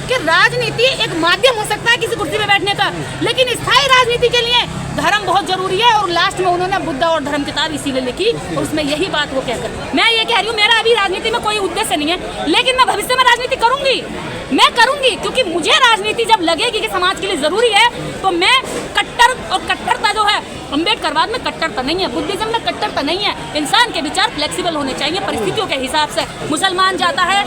कि राजनीति एक माध्यम हो सकता है किसी कुर्सी पे बैठने का, लेकिन स्थायी राजनीति के लिए धर्म बहुत जरूरी है। और लास्ट में उन्होंने बुद्ध और धर्म किताब इसीलिए लिखी और उसमें यही बात वो कहकर, मैं ये कह रही हूँ मेरा अभी राजनीति में कोई उद्देश्य नहीं है, लेकिन मैं भविष्य में राजनीति करूंगी, मैं करूंगी, क्योंकि मुझे राजनीति जब लगेगी कि समाज के लिए जरूरी है तो मैं कट्टर, और कट्टरता जो है अम्बेडकरवाद में कट्टरता नहीं है, बुद्धिज्म में कट्टरता नहीं है। इंसान के विचार फ्लेक्सिबल होने चाहिए परिस्थितियों के हिसाब से। मुसलमान जाता है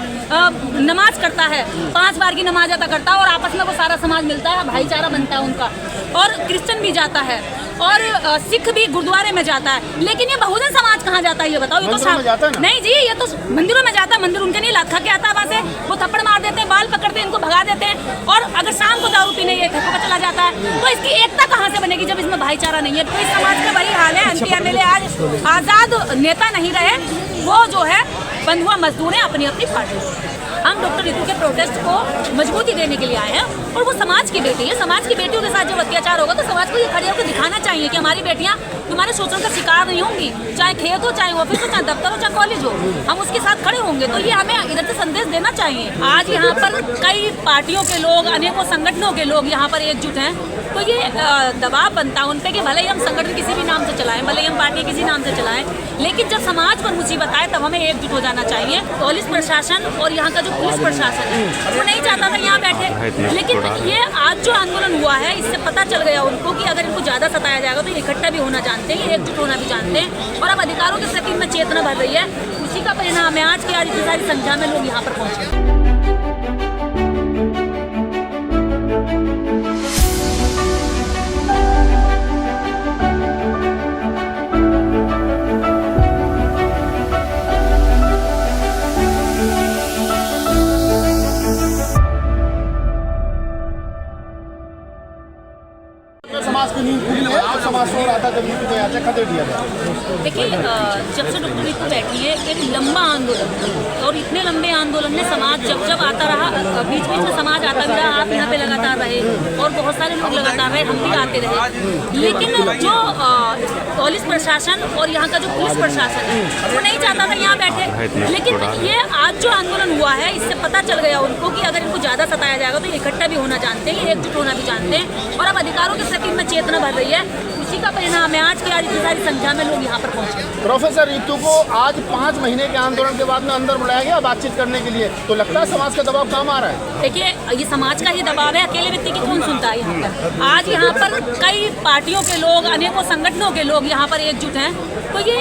नमाज करता है, 5 बार की नमाज अदा करता है और आपस में वो सारा समाज मिलता है, भाईचारा बनता है उनका। और क्रिश्चियन भी जाता है और सिख भी गुरुद्वारे में जाता है, लेकिन ये बहुजन समाज कहाँ जाता है ये बताओ? ये तो नहीं जी, ये तो मंदिरों में जाता है, मंदिर उनके नहीं लात खा के आता है वहाँ से, वो थप्पड़ मार देते हैं, बाल पकड़ते हैं, इनको भगा देते हैं, और अगर शाम को दारू पीने ये घर चला जाता है, तो इसकी एकता कहाँ से बनेगी जब इसमें भाईचारा नहीं है? तो इस समाज का वही हाल है। MP MLA आज आजाद नेता नहीं रहे, वो जो है बंधुआ मजदूर है अपनी अपनी पार्टी। हम डॉक्टर रितु के प्रोटेस्ट को मजबूती देने के लिए आए हैं, और वो समाज की बेटी है। समाज की बेटियों के साथ जब अत्याचार होगा तो समाज को ये खड़े होकर दिखाना चाहिए कि हमारी बेटियां तुम्हारे शोषण का शिकार नहीं होंगी, चाहे खेत हो, चाहे ऑफिस हो, चाहे दफ्तर हो, चाहे कॉलेज हो, हम उसके साथ खड़े होंगे। तो ये हमें इधर से संदेश देना चाहिए। आज यहाँ पर कई पार्टियों के लोग, अनेकों संगठनों के लोग यहाँ पर एकजुट हैं, तो ये दबाव बनता है उन पर कि भले ही हम संगठन किसी भी नाम से चलाएं, भले ही हम पार्टी किसी नाम से चलाएं, लेकिन जब समाज पर मुसीबत आए तब हमें एकजुट हो जाना चाहिए। पुलिस प्रशासन और यहाँ का जो पुलिस प्रशासन है वो नहीं चाहता था यहाँ बैठे, लेकिन ये आज जो आंदोलन हुआ है इससे पता चल गया उनको कि अगर इनको ज़्यादा सताया जाएगा तो इकट्ठा भी होना जानते हैं, एकजुट होना भी जानते हैं, और अब अधिकारों के प्रति में चेतना बढ़ रही है। उसी का परिणाम है आज की इतनी सारी संख्या में लोग यहाँ पर पहुँचे। समाज की नींव खुली है, आप समाज सो रहा था जब नींव को यहाँ से खदेड़ दिया गया। देखिए, जब से डॉक्टर रितु बैठी है एक लंबा आंदोलन, और इतने लंबे आंदोलन में समाज जब जब आता रहा, बीच बीच में समाज आता भी रहा, आप यहाँ पे लगातार रहे और बहुत सारे लोग लगातार रहे, हम भी आते रहे, लेकिन जो पुलिस प्रशासन और यहाँ का जो पुलिस प्रशासन है वो नहीं चाहता था यहाँ बैठे, लेकिन ये आज जो आंदोलन हुआ है इससे पता चल गया उनको कि अगर इनको ज़्यादा सताया जाएगा तो इकट्ठा भी होना जानते हैं, एकजुट होना भी जानते हैं, और अब अधिकारों के प्रति में चेतना बढ़ रही है। उसी का परिणाम है आज की इतनी सारी संख्या में लोग यहाँ पर पहुँचे। प्रोफेसर रितु को आज 5 महीने के आंदोलन के बाद में अंदर बुलाया गया बातचीत करने के लिए, तो लगता है समाज का दबाव काम आ रहा है? देखिए, ये समाज का ही दबाव है, अकेले व्यक्ति की कौन सुनता है यहाँ पर? आज यहाँ पर कई पार्टियों के लोग, अनेकों संगठनों के लोग यहाँ पर एकजुट हैं, तो ये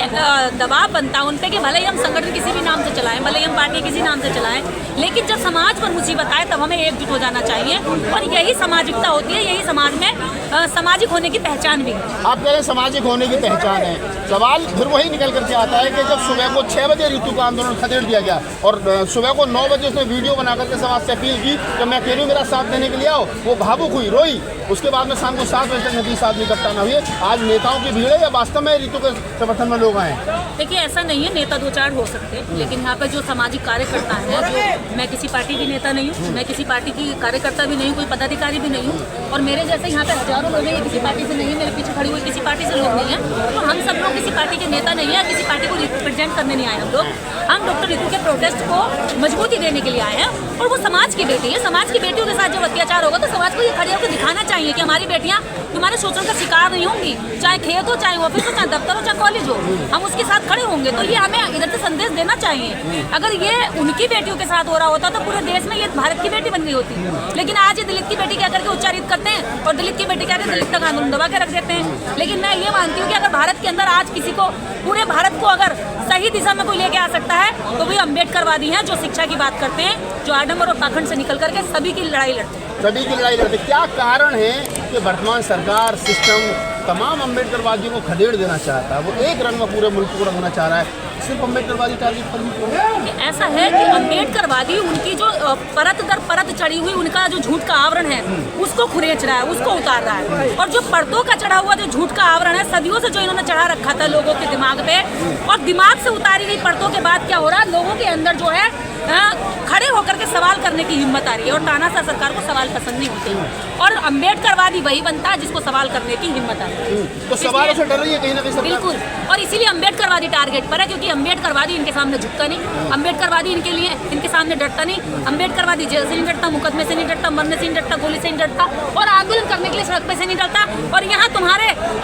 दबाव बनता है उन पर कि भले ही हम संगठन किसी भी नाम से चलाएं, भले ही हम पार्टी किसी नाम से चलाएं, लेकिन जब समाज पर मुसीबत आए तब हमें एकजुट हो जाना चाहिए, और यही सामाजिकता होती है, यही समाज में सामाजिक होने की पहचान भी। आप कह रहे हैं सामाजिक होने की पहचान है, सवाल फिर वही निकल करके आता है कि जब सुबह को 6 बजे रितु का आंदोलन खदेड़ दिया गया और सुबह को 9 बजे उसने वीडियो बना करके समाज से अपील की कि मैं कह रही हूँ मेरा साथ देने के लिए आओ, वो भावुक हुई, रोई, उसके बाद में शाम को 7 बजे तक 20 आदमी इकट्ठा न हुए। आज नेताओं की भीड़ है या वास्तव में रितु के समर्थन में लोग आए? देखिए, ऐसा नहीं है, नेता 2-4 हो सकते हैं, लेकिन यहाँ पर जो सामाजिक कार्यकर्ता है, जो मैं किसी पार्टी की नेता नहीं हूँ, मैं किसी पार्टी की कार्यकर्ता भी नहीं हूँ, कोई पदाधिकारी भी नहीं हूँ, और मेरे जैसे यहाँ पे हजारों लोग हैं, किसी पार्टी से नहीं, मेरे पीछे खड़ी हुई किसी पार्टी से लोग नहीं है, तो हम सब लोग किसी पार्टी के नेता नहीं है, किसी पार्टी को रिप्रेजेंट करने नहीं आए हम लोग। हम डॉक्टर रितु के प्रोटेस्ट को मजबूती देने के लिए आए हैं, और वो समाज की बेटी है। समाज की बेटियों के साथ जब अत्याचार होगा तो समाज को ये खड़े होकर दिखाना चाहिए कि हमारी बेटियां तुम्हारे शोषण का शिकार नहीं होंगी, चाहे खेत हो, चाहे ऑफिस हो, चाहे दफ्तर हो, चाहे कॉलेज हो, हम उसके साथ खड़े होंगे। तो ये हमें इधर से संदेश देना चाहिए। अगर ये उनकी बेटियों के साथ हो रहा होता तो पूरे देश में ये भारत की बेटी बन गई होती, लेकिन आज ये दलित की बेटी कह करके उच्चारित करते हैं, और दलित की बेटी कहकर दलित तक आंदोलन दबा के रख देते हैं। लेकिन मैं ये मानती हूँ कि अगर भारत के अंदर आज किसी को, पूरे भारत को अगर सही दिशा में कोई लेके आ सकता है तो वही अम्बेडकरवादी हैं, जो शिक्षा की बात करते हैं, जो आडंबर और पाखंड से निकल करके सभी की लड़ाई लड़ते हैं। सभी की लड़ाई लड़ते। क्या कारण है कि वर्तमान सरकार, सिस्टम तमाम अम्बेडकरवादियों को खदेड़ देना चाहता है? वो एक रंग में पूरे मुल्क को रंगना चाह रहा है, सिर्फ अम्बेडकरवादी टारगेट पर। ऐसा है कि अम्बेडकरवादी उनकी जो परत दर परत चढ़ी हुई उनका जो झूठ का आवरण है उसको खुरेच रहा है, उसको उतार रहा है, और जो परतों का चढ़ा हुआ जो झूठ का आवरण है, सदियों से जो इन्होंने चढ़ा रखा था लोगों के दिमाग पे, और दिमाग से उतारी गई परतों के बाद क्या हो रहा है, लोगों के अंदर जो है खड़े होकर के सवाल करने की हिम्मत आ रही है। और तानाशाह सरकार को सवाल पसंद नहीं होते और अम्बेडकरवादी वही बनता है जिसको सवाल करने की हिम्मत आ रही है। तो सवालों से डर रही है कहीं ना कहीं सरकार। बिल्कुल, और इसीलिए अम्बेडकरवादी टारगेट पर है, क्योंकि अम्बेडकरवादी इनके सामने झुकता नहीं, अम्बेडकरवादी इनके सामने डरता नहीं, अम्बेडकरवादी जेल से नहीं डरता, मुकदमे से नहीं डरता, मरने से नहीं डरता, गोली से नहीं डरता और आंदोलन करने के लिए सड़क पे से नहीं डरता। और यहाँ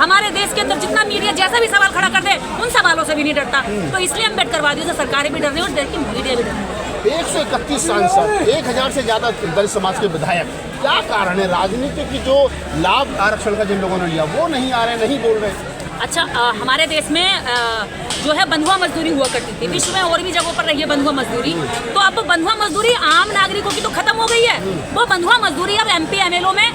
हमारे देश के अंदर जितना मीडिया जैसा भी सवाल खड़ा कर दे उन सवालों से भी नहीं डरता। तो इसलिए अम्बेडकरवादियों से सरकारें भी डर रही है और देश की मीडिया भी डर रही है। 131 सांसद, 1000 से ज्यादा दलित समाज के विधायक, क्या कारण है? राजनीति की जो लाभ आरक्षण का जिन लोगों ने लिया वो नहीं आ रहे, नहीं बोल रहे। अच्छा, हमारे देश में जो है बंधुआ मजदूरी हुआ करती थी, विश्व में और भी जगहों पर रही है बंधुआ मजदूरी। तो अब बंधुआ मजदूरी आम नागरिकों की तो खत्म हो गई है, वो बंधुआ मजदूरी अब MP MLO में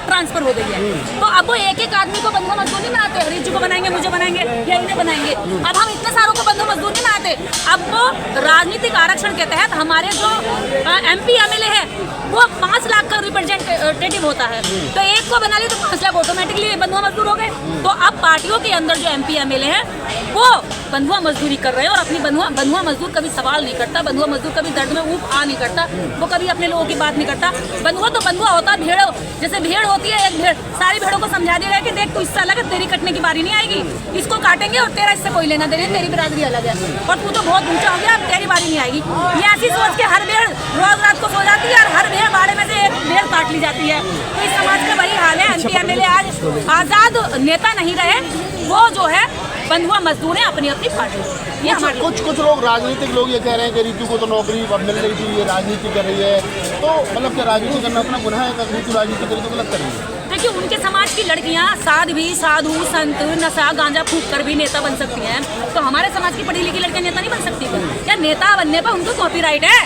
ट्रांसफर हो गई है। तो अब वो एक एक आदमी को बंधुआ मजदूर नहीं बनाते, हरीश जी को बनाएंगे, मुझे बनाएंगे या इन्हें बनाएंगे। अब हम इतने सारों को बंधुआ मजदूर नहीं बनाते। अब वो राजनीतिक आरक्षण के तहत हमारे जो MP MLA है वो 5 लाख का रिप्रेजेंटेटिव होता है, तो एक को बना लिया तो 5 लाख ऑटोमेटिकली बंधुआ मजदूर हो गए। तो अब पार्टियों के अंदर जो MP MLA है वो बंधुआ मजदूरी कर रहे हैं और अपनी बंधुआ मजदूर कभी सवाल नहीं करता, बंधुआ मजदूर कभी दर्द में ऊप आ नहीं करता, वो कभी अपने लोगों की बात नहीं करता। बंधुआ तो बंधुआ होता है, भेड़ जैसे भेड़ होती है, एक भेड़ सारी भेड़ों को समझा देगा कि देख तू इससे अलग है, तेरी कटने की बारी नहीं आएगी, इसको काटेंगे और तेरा इससे कोई लेना देना है, तेरी बिरादरी अलग है और तू तो बहुत ऊंचा हो गया, अब तेरी बारी नहीं आएगी। ये ऐसी सोच के हर भेड़ रोज रात को सो जाती है और हर भेड़ बाड़े में से एक भेड़ काट ली जाती है। तो इस समाज का वही हाल है। MP MLA आज आजाद नेता नहीं रहे, वो जो है बंधुआ मजदूर है अपनी अपनी पार्टी। ये कुछ लोग राजनीतिक लोग ये कह रहे हैं कि ऋतु को तो नौकरी अब मिल रही थी, ये राजनीति कर रही है, तो मतलब क्या राजनीति करना अपना गुनाह है? अगर ऋतु राजनीति करी तो गलत कर रही है। देखिए, उनके समाज की लड़कियां साधु संत नशा गांजा फूंक कर भी नेता बन सकती हैं, तो हमारे समाज की पढ़ी लिखी लड़कियां नेता नहीं बन सकती? क्या नेता बनने पर उनको कॉपीराइट है?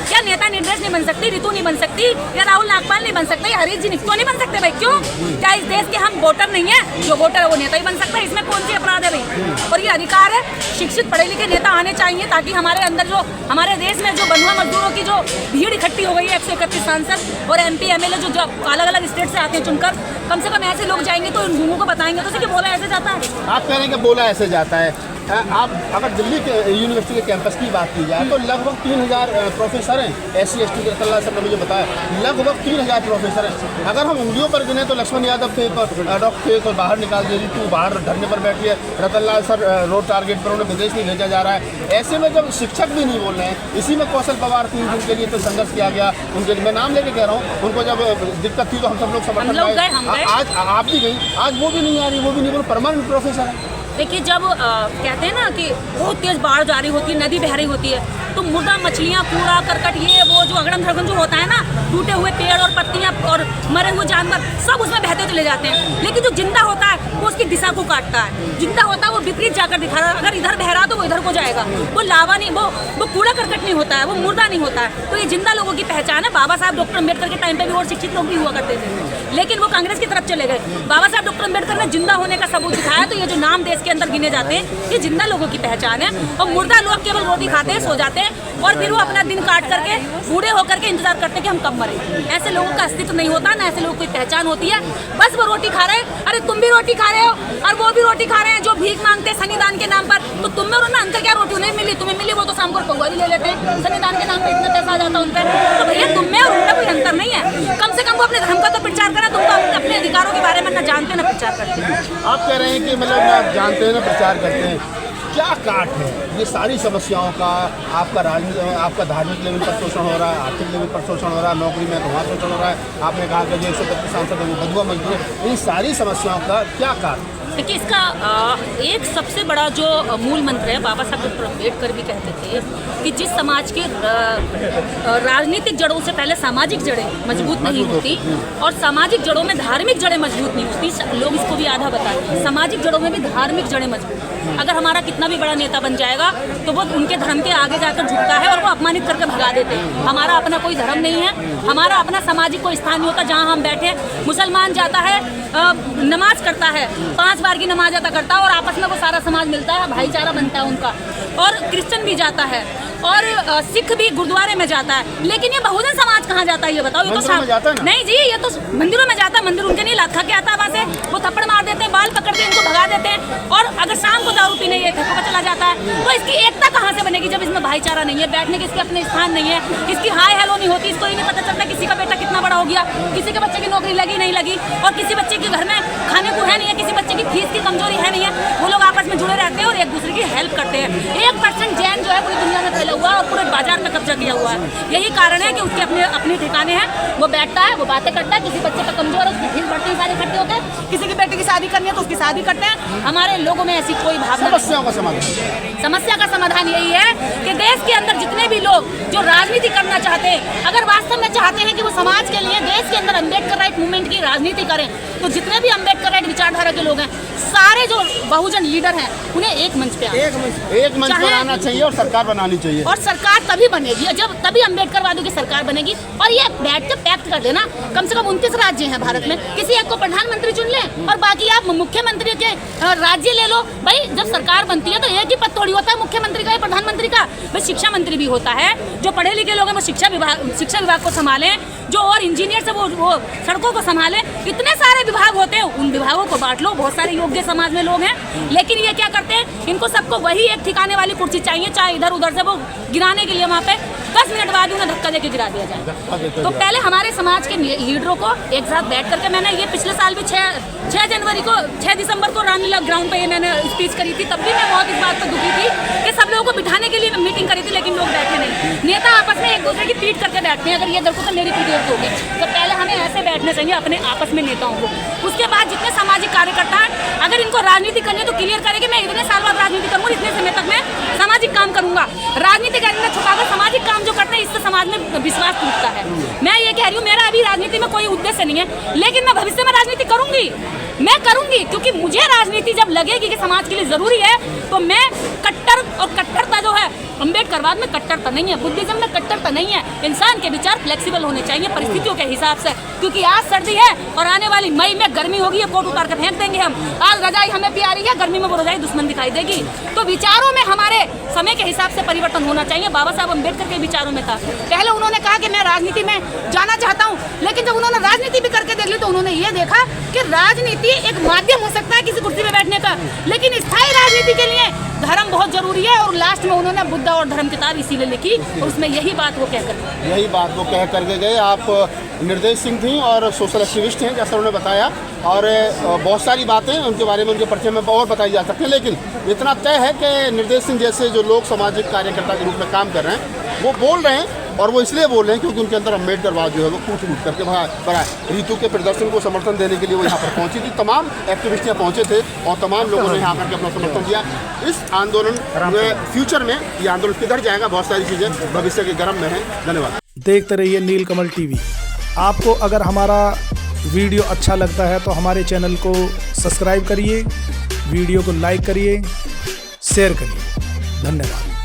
क्या नेता निर्देश नहीं बन सकती, ऋतु नहीं बन सकती, या राहुल नागपाल नहीं बन सकते, या हरीश जी क्यों नहीं बन सकते भाई? क्यों? क्या इस देश के हम वोटर नहीं है? जो वोटर है वो नेता ही बन सकता है, इसमें कौन सी अपराध है भाई? और ये अधिकार है, शिक्षित पढ़े लिखे नेता आने चाहिए ताकि हमारे अंदर जो हमारे देश में जो बंधुआ मजदूरों की जो भीड़ इकट्ठी हो गई है, 131 सांसद और MP MLA जो अलग अलग स्टेट से आते हैं चुनकर, कम से कम ऐसे लोग जाएंगे तो उन लोगों को बताएंगे तो कि बोला ऐसे जाता है। आप कह रहे हैं कि बोला ऐसे जाता है। आप अगर दिल्ली के यूनिवर्सिटी के कैंपस की बात की जाए तो लगभग 3000 प्रोफेसर हैं, SC ST के रतनलाल सर ने मुझे बताया, लगभग 3000 प्रोफेसर हैं। अगर हम उंगलियों पर गिने तो लक्ष्मण यादव थे, डॉक्टर थे तो बाहर निकाल दिए, ऋतु बाहर धरने पर बैठी है, रतनलाल सर रोड टारगेट पर उन्हें विदेश नहीं भेजा जा रहा है। ऐसे में जब शिक्षक भी नहीं बोल रहे हैं, इसी में कौशल पवार थी जिनके लिए तो संघर्ष किया गया, उनके मैं नाम लेके कह रहा हूँ, उनको जब दिक्कत थी तो हम सब लोग समर्थन पाए, आज आप भी गई, आज वो भी नहीं आ रही, वो भी नहीं बोल, परमानेंट प्रोफेसर है। देखिए, जब कहते हैं ना कि बहुत तेज बाढ़ जा रही होती है, नदी बह रही होती है, तो मुर्दा मछलियाँ, कूड़ा करकट, ये वो जो अगड़म धड़गम जो होता है ना, टूटे हुए पेड़ और पत्तियाँ और मरे हुए जानवर सब उसमें बहते चले जाते हैं। लेकिन जो जिंदा होता है वो उसकी दिशा को काटता है, जिंदा होता है वो विपरीत जाकर दिखा रहा है, अगर इधर बह रहा तो वो इधर को जाएगा, वो लावा नहीं, वो कूड़ा करकट नहीं होता है, वो मुर्दा नहीं होता है। तो ये जिंदा लोगों की पहचान है। बाबा साहब डॉक्टर अम्बेडकर के टाइम पे भी और शिक्षित लोग भी हुआ करते थे, लेकिन वो कांग्रेस की तरफ चले गए। बाबा साहब डॉक्टर अम्बेडकर ने जिंदा होने का सबूत दिखाया। तो ये जो नाम देश के अंदर गिने जाते हैं, ये जिंदा लोगों की पहचान है। और मुर्दा लोग केवल रोटी खाते हैं, सो जाते हैं और फिर वो अपना दिन काट करके बूढ़े होकर के इंतजार करते हैं कि हम कब मरें। ऐसे लोगों का अस्तित्व नहीं होता, ना ऐसे लोगों की पहचान होती है। बस वो रोटी खा रहे हैं, अरे तुम भी रोटी खा रहे हो और वो भी रोटी खा रहे हैं, जो भीख मांगते हैं शनिदान के नाम पर। तो तुम में और ना अंतर क्या? रोटी उन्हें मिली, तुम्हें मिली, वो तो शाम को पौवा भी ले लेते हैं, शनिदान के नाम पर इतना पैसा आ जाता है उन पर। तो भैया तुम में और उनमें कोई अंतर नहीं है। कम से कम वो अपने धर्म का तो प्रचार करें, तुम तो अपने अधिकारों के बारे में ना जानते ना प्रचार करते हैं। आप कह रहे हैं कि मतलब आप जानते हैं ना प्रचार करते हैं, क्या काट है ये सारी समस्याओं का? आपका धार्मिक लेवल पर शोषण हो रहा है, आर्थिक लेवल पर शोषण हो रहा है, नौकरी में तो वहाँ शोषण हो रहा है, आपने कहा कि जो 131 सांसद है वो बंधुआ मजदूर है, इन सारी समस्याओं का क्या काट? देखिए, इसका एक सबसे बड़ा जो मूल मंत्र है, बाबा साहब डॉक्टर अम्बेडकर भी कहते थे कि जिस समाज के राजनीतिक जड़ों से पहले सामाजिक जड़ें मजबूत नहीं होती और सामाजिक जड़ों में धार्मिक जड़ें मजबूत नहीं होती, लोग इसको भी आधा बताते हैं, सामाजिक जड़ों में भी धार्मिक जड़ें मजबूत। अगर हमारा कितना भी बड़ा नेता बन जाएगा तो वो उनके धर्म के आगे जाकर झुकता है और वो अपमानित करके भगा देते हैं। हमारा अपना कोई धर्म नहीं है, हमारा अपना सामाजिक कोई स्थान नहीं होता जहाँ हम बैठे। मुसलमान जाता है, नमाज करता है, 5 बार की नमाज अदा करता है और आपस में वो सारा समाज मिलता है, भाईचारा बनता है उनका। और क्रिश्चियन भी जाता है और सिख भी गुरुद्वारे में जाता है, लेकिन ये बहुजन समाज कहाँ जाता है ये बताओ? ये तो नहीं जी, ये तो मंदिरों में जाता है। मंदिर उनके नहीं, लात खा के आता है वहाँ से, वो थप्पड़ मार देते हैं, बाल पकड़ के इनको भगा देते हैं, और अगर शाम को दारू पीने ये ठेकों पर चला जाता है। तो इसकी एकता कहाँ से बनेगी जब इसमें भाईचारा नहीं है, बैठने के इसके अपने स्थान नहीं है, इसकी हाय हेलो नहीं होती, इसको ही नहीं पता चलता किसी का बेटा कितना बड़ा हो गया, किसी के बच्चे की नौकरी लगी नहीं लगी, और किसी बच्चे के घर में खाने को है नहीं है, किसी बच्चे की फीस की कमजोरी है नहीं है। वो लोग आपस में जुड़े रहते हैं और एक दूसरे की हेल्प करते हैं। 1% जैन जो है पूरी दुनिया में फैला हुआ है और पूरे बाजार में कब्जा किया हुआ है। यही कारण है कि उसके अपने ठिकाने हैं, वो बैठता है, वो बातें करता है, किसी बच्चे का कमजोर है उसकी फीस बढ़ती है, सारे इकट्ठे होते हैं, किसी की बेटे की शादी करनी है तो उसकी शादी करते हैं। हमारे लोगों में ऐसी कोई भावना नहीं। समस्या का समाधान यही है कि देश के अंदर जितने भी लोग जो राजनीति करना चाहते हैं, अगर वास्तव में चाहते हैं कि वो समाज के लिए देश के अंदर अम्बेडकर राइट मूवमेंट की राजनीति करें, तो जितने भी अम्बेडकर राइट विचारधारा के लोग हैं, सारे जो बहुजन लीडर हैं, उन्हें एक मंच पे एक मंच पर आना चाहिए और सरकार बनानी चाहिए। और सरकार तभी बनेगी जब तभी अम्बेडकरवादियों की सरकार बनेगी। और ये बैठ के पैक्ट कर देना, कम से कम 29 राज्य हैं भारत में, किसी एक को प्रधानमंत्री चुन लें और बाकी आप मुख्यमंत्री के राज्य ले लो। भाई जब सरकार बनती है तो एक ही पद थोड़ी होता है मुख्यमंत्री का या प्रधानमंत्री का, भाई शिक्षा मंत्री भी होता है। जो पढ़े लिखे लोग हैं वो शिक्षा विभाग को संभालें, जो और इंजीनियर से वो सड़कों को संभालें। इतने सारे विभाग होते हैं, उन विभागों को बांट लो। बहुत सारे योग्य समाज में लोग हैं, लेकिन ये क्या करते हैं, इनको सबको वही एक ठिकाने वाली कुर्सी चाहिए, चाहे इधर उधर से वो गिराने के लिए वहाँ पे 10 मिनट बाद उन्हें धक्का देके गिरा दिया जाए। तो पहले हमारे समाज के लीडरों को एक साथ बैठ करके, मैंने ये पिछले साल भी 6 दिसंबर को रामलीला ग्राउंड पे मैंने स्पीच करी थी, तब भी मैं बहुत इस बात पर दुखी थी कि सब लोगों को बिठाने के लिए मीटिंग करी थी, लेकिन लोग बैठे नहीं। नेता आपस में एक दूसरे की पीठ करके बैठते हैं, अगर ये देखो तो मेरी पीठ होगी, तो पहले हमें ऐसे बैठना चाहिए अपने आपस में नेताओं को। उसके बाद जितने सामाजिक कार्यकर्ता हैं, अगर इनको राजनीति करनी है तो क्लियर करें कि मैं इतने साल बाद राजनीति करूँगा, इतने समय तक मैं सामाजिक काम करूंगा। राजनीति के अंदर छुपाकर सामाजिक काम जो करते हैं, इससे समाज में विश्वास टूटता है। मैं ये कह रही हूँ, मेरा अभी राजनीति में कोई उद्देश्य नहीं है, लेकिन मैं भविष्य में राजनीति करूंगी, मैं करूंगी, क्योंकि मुझे राजनीति जब लगेगी कि समाज के लिए जरूरी है, तो मैं कट्टर और कट्टरता जो है, अम्बेडकरवाद में कट्टरता नहीं है, बुद्धिज्म में कट्टरता नहीं है। इंसान के विचार फ्लेक्सिबल होने चाहिए परिस्थितियों के हिसाब से, क्योंकि आज सर्दी है और आने वाली मई में गर्मी होगी, ये कोट उतार कर फेंक देंगे हम। आज रजाई हमें प्यारी है, गर्मी में वो रजाई दुश्मन दिखाई देगी। तो विचारों में हमारे समय के हिसाब से परिवर्तन होना चाहिए। बाबा साहब अम्बेडकर के विचारों में था, पहले उन्होंने कहा कि मैं राजनीति में जाना चाहता हूँ, लेकिन जब उन्होंने राजनीति भी करके देख ली तो उन्होंने ये देखा कि राजनीति एक माध्यम हो सकता है किसी कुर्सी पे बैठने का, लेकिन स्थायी राजनीति के लिए धर्म बहुत जरूरी है। और लास्ट में उन्होंने बुद्ध और धर्म किताब इसीलिए लिखी, और उसमें यही बात वो कह करके गए। आप निर्देश सिंह थी और सोशल एक्टिविस्ट हैं, जैसा उन्होंने बताया, और बहुत सारी बातें उनके बारे में उनके परिचय में और बताई जा सकती हैं, लेकिन इतना तय है कि निर्देश सिंह जैसे जो लोग सामाजिक कार्यकर्ता के रूप में काम कर रहे हैं, वो बोल रहे हैं, और वो इसलिए बोल रहे हैं क्योंकि उनके अंदर अम्बेडकरवाद जो है वो कूट कूट करके भरा। रितु के प्रदर्शन को समर्थन देने के लिए वो यहाँ पर पहुंची थी, तमाम एक्टिविस्ट यहाँ पहुंचे थे और तमाम लोगों ने यहाँ करके अपना समर्थन दिया। इस आंदोलन में फ्यूचर में ये आंदोलन किधर जाएगा, बहुत सारी चीज़ें भविष्य के गर्म में हैं। धन्यवाद। देखते रहिए नीलकमल टीवी। आपको अगर हमारा वीडियो अच्छा लगता है तो हमारे चैनल को सब्सक्राइब करिए, वीडियो को लाइक करिए, शेयर करिए। धन्यवाद।